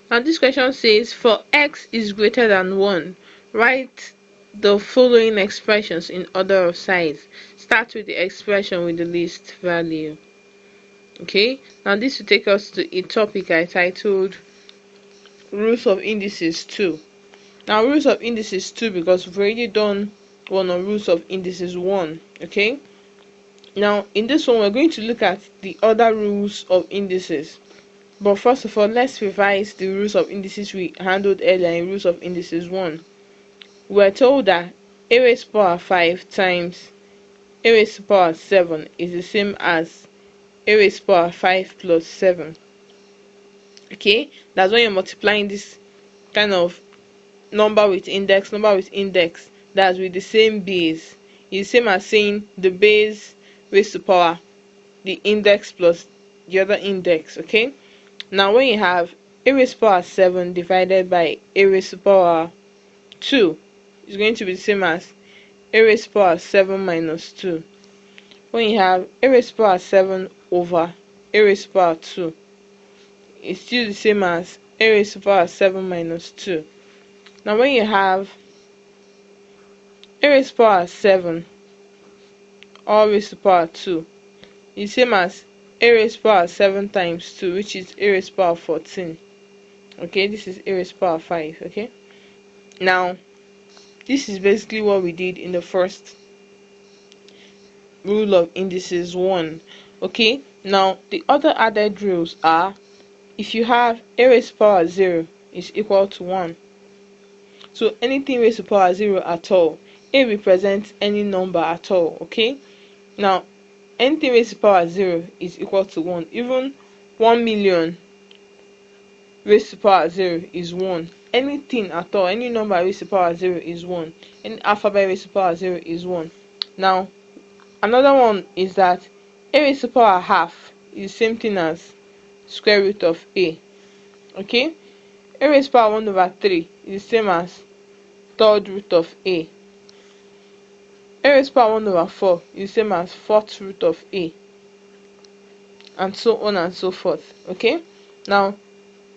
And this question says, for x is greater than 1, write the following expressions in order of size. Start with the expression with the least value. Okay, now this will take us to a topic I titled rules of indices 2. Now rules of indices 2, because we've already done one on rules of indices 1. Okay, now in this one we're going to look at the other rules of indices. But first of all, let's revise the rules of indices we handled earlier in rules of indices 1. We're told that a raised to power 5 times a raised to power 7 is the same as a raised to power 5 plus 7. Okay, that's when you're multiplying this kind of number with index, that's with the same base. It's the same as saying the base raised to power the index plus the other index. Okay, now when you have a raised to power 7 divided by a raised to power 2, it's going to be the same as a raised to power 7 minus 2. When you have a raised to power 7 over a raised to power 2, it's still the same as a raised to power 7 minus 2. Now when you have a raised to power 7 or raised to power 2, it's the same as a raised to power 7 times 2, which is a raised to power 14. Okay, this is a raised to power 5. Okay, now this is basically what we did in the first rule of indices 1. Okay, now the other added rules are, if you have a raised to power 0 is equal to 1, so anything raised to power 0 at all, a represents any number at all. Okay, now anything raised to power 0 is equal to 1. Even 1 million raised to power 0 is 1. Anything at all, any number raised to power 0 is 1. Any alphabet raised to power 0 is 1. Now another one is that a raised to power half is the same thing as square root of a. Okay, a raised to power 1 over 3 is the same as third root of a. A raised to power 1 over 4 is the same as fourth root of a, and so on and so forth. Okay, now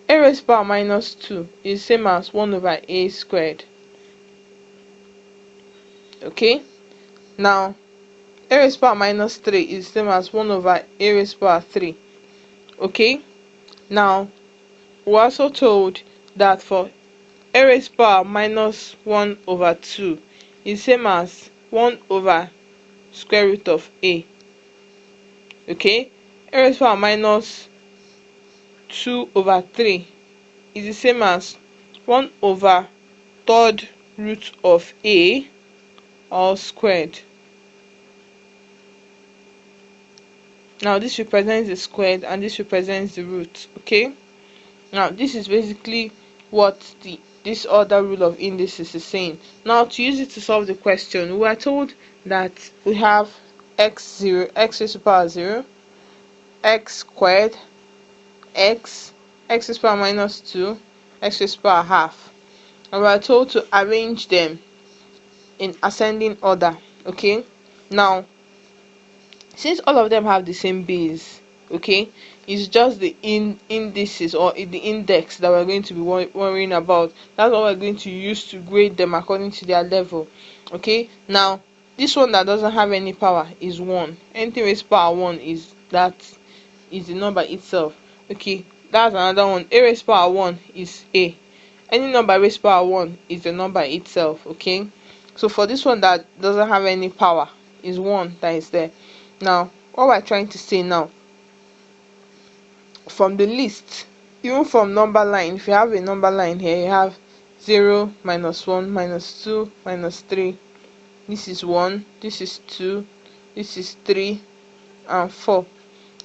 a raised to power minus 2 is the same as 1 over a squared. Okay, now a raised to power minus 3 is the same as 1 over a raised to power 3. Okay, now we're also told that for a raised to power minus 1 over 2 is the same as 1 over square root of a. Okay, a raised to power minus 2 over 3 is the same as 1 over third root of a, all squared. Now this represents the squared and this represents the root. Okay, now this is basically what this other rule of indices is saying. Now to use it to solve the question, we are told that we have x raised to power 0, x squared, x raised to power minus 2, x raised to power half, and we are told to arrange them in ascending order. Okay, now since all of them have the same base, okay, it's just the indices or the index that we're going to be worrying about. That's what we're going to use to grade them according to their level. Okay, now this one that doesn't have any power is 1. Anything raised to power 1 is the number itself. Okay, that's another one. A raised to power 1 is a. Any number raised to power 1 is the number itself. Okay, so for this one that doesn't have any power is 1 that is there. Now what we're trying to say now, from the list, even from number line, if you have a number line here, you have 0, minus 1, minus 2, minus 3. This is 1, this is 2, this is 3, and 4,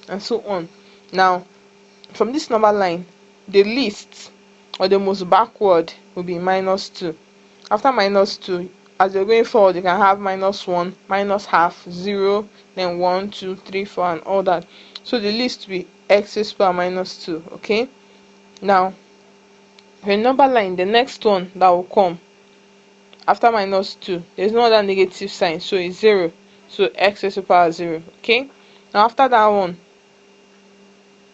and so on. Now from this number line, the least or the most backward will be minus 2. After minus 2, as you're going forward, you can have minus 1, minus half, 0, then 1, 2, 3, 4, and all that. So the least will be x raised to power minus 2. Okay, now for a number line, the next one that will come after minus 2, there's no other negative sign, so it's 0, so x raised to power 0. Okay, now after that one,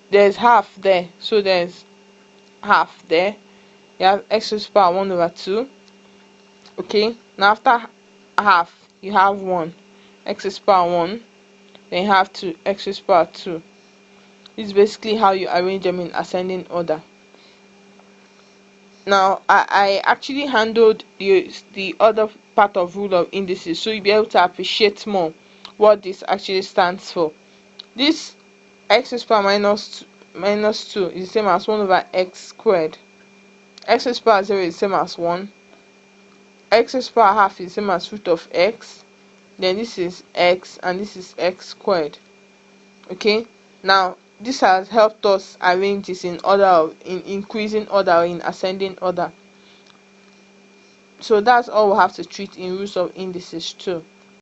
there's half there, so there's half there. You have x raised to the power 1 over 2. Okay, now after half you have 1, x raised to the power 1, then you have 2, x raised to the power 2. This is basically how you arrange them in ascending order. Now I actually handled the other part of rule of indices, so you'll be able to appreciate more what this actually stands for. This x raised to the power minus 2 is the same as 1 over x squared. X raised to the power 0 is the same as 1. X raised to the power half is the same as root of x. Then this is x and this is x squared. Okay, now this has helped us arrange this in increasing order or in ascending order. So that's all we have to treat in rules of indices too.